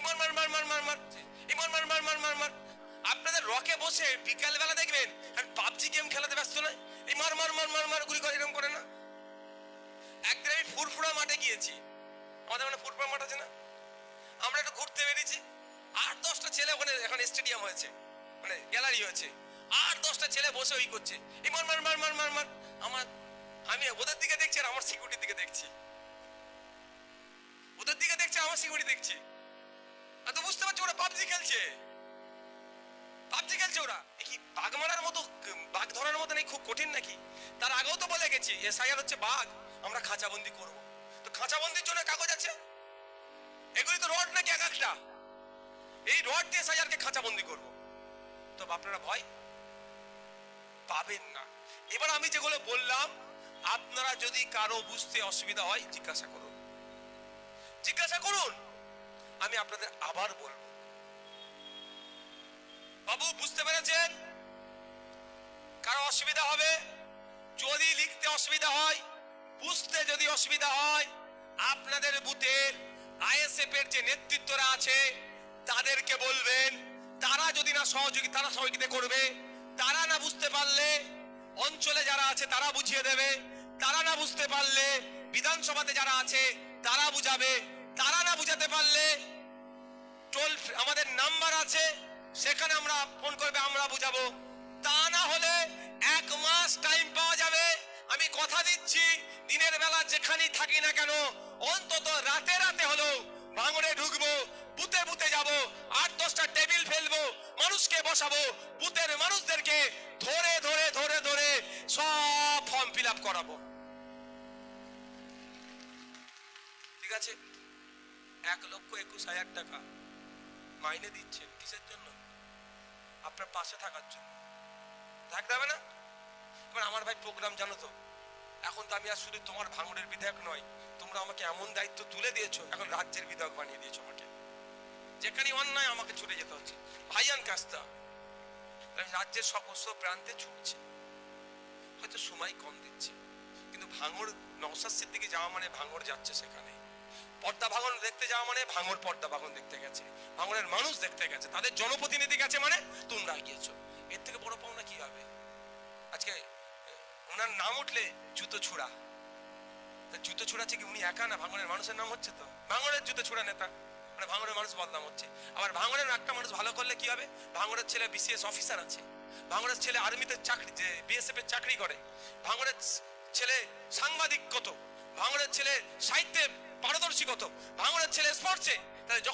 মার মার মার মার মার মার মার মার মার মার মার মার। আপনাদের রকে বসে বিকাল বেলা দেখবেন আর পাবজি গেম খেলাতে ব্যস্ত নয়, এই মার মার মার মার মার গুলি করে এরকম করে না। একদিন আমি ফুরফুরা মাঠে গিয়েছি, আমাদের মানে ফুরফুরা মাঠ আছে না, আমরা একটু ঘুরতে বেরিয়েছি। 8-10টা ছেলে ওখানে, এখন স্টেডিয়াম হয়েছে, মানে গ্যালারি হয়েছে, 8-10টা ছেলে বসে ওই করছে, এই মার মার মার মার মার মার। আমি ওদের দিকে দেখছি আর আমার সিকিউরিটির দিকে দেখছি, ওদের দিকে দেখছি আমার সিকিউরিটি দেখছি। আর তো বুঝতে পারছি ওরা পাবজি খেলছে, পাবজি খেলছে ওরা। কি বাঘ মারার মতো, বাঘ ধরার মতো নেই, খুব কঠিন নাকি? তার আগেও তো বলে গেছি এসআইআর হচ্ছে বাঘ, আমরা খাঁচাবন্দি করব। তো খাঁচাবন্দির জন্য কাগজ আছে, এগুলি তো রড নাকি এক একটা, এই রড দিয়ে এসআইআর কে খাঁচাবন্দি করব। তো আপনারা ভয় পাবেন না। এবার আমি যেগুলো বললাম, আপনারা যদি কারো বুঝতে অসুবিধা হয় জিজ্ঞাসা করুন, জিজ্ঞাসা করুন। আমি আপনাদের আবার বলবো, বাবু বুঝতে পেরেছেন? কারো অসুবিধা হবে, যদি লিখতে অসুবিধা হয়, বুঝতে যদি অসুবিধা হয়, আপনাদের বুথের আইএসএফ এর যে নেতৃত্বরা আছে তাদেরকে বলবেন, তারা যদি না তারা সহযোগিতা করবে। তারা না বুঝতে পারলে অঞ্চলে যারা আছে তারা বুঝিয়ে দেবে, তারা না বুঝতে পারলে বিধানসভাতে যারা আছে তারা বুঝাবে, তারা না বুঝাতে পারলে টোল আমাদের নাম্বার আছে, সেখানে আমরা ফোন করবে, আমরা বুঝাবো। তা না হলে 1 মাস টাইম পাওয়া যাবে। আমি কথা দিচ্ছি, দিনের বেলা যেখানেই থাকি না কেন, অন্তত রাতে রাতে হলো ভাঙড়ে ঢুকবো, বুথে বুথে যাবো, 8-10টা টেবিল ফেলবো, মানুষকে বসাবো, বুথের মানুষদেরকে ধরে ধরে ধরে ধরে সব ফর্ম ফিল আপ করাবো। ঠিক আছে? 1,21,000 টাকা মাইনে দিচ্ছেন কিসের জন্য? আপনার পাশে থাকার জন্য, থাকতে হবে না? এবার আমার ভাই প্রোগ্রাম জানো তো, এখন তো আমি আর শুধু তোমার ভাঙড়ের বিধায়ক নয়, তোমরা আমাকে এমন দায়িত্ব তুলে দিয়েছো, এখন রাজ্যের বিধায়ক বানিয়ে দিয়েছো আমাকে। যেখানে অন্যায় আমাকে ছুটে যেতে হচ্ছে, ভাইয়ান কাস্তা। আমি রাজ্যের সমস্ত প্রান্তে ছুটছি, হয়তো সময় কম দিচ্ছে, কিন্তু ভাঙড় নওশাদ সিদ্দিকী যাওয়া মানে ভাঙড় যাচ্ছে, সেখানে পর্দা ভাঙন দেখতে যাওয়া মানে ভাঙড় পর্দা ভাঙন দেখতে গেছে, ভাঙড়ের মানুষ দেখতে গেছে, তাদের জনপ্রতিনিধি গেছে, মানে তোমরা গিয়েছো। এর থেকে বড় পাওনা কি হবে? আজকে ওনার নাম উঠলে জুতো ছুড়া, জুতো ছুড়াচ্ছে কি উনি একা না, ভাঙড়ের মানুষের নাম হচ্ছে তো, ভাঙড়ের জুতো ছুড়া নেতা, মানে ভাঙড়ের মানুষ বদনাম হচ্ছে। আবার ভাঙড়ের একটা মানুষ ভালো করলে কি হবে? ভাঙড়ের ছেলে বিসিএস অফিসার আছে, ভাঙড়ের ছেলে আর্মিতে চাকরি, যে বিএসএফ এর চাকরি করে, ভাঙড়ের ছেলে সাংবাদিক কত, ভাঙড়ের ছেলে সাহিত্যে পারদর্শী কত, ভাঙড়ের ছেলে স্পোর্টসে। তাহলে যখন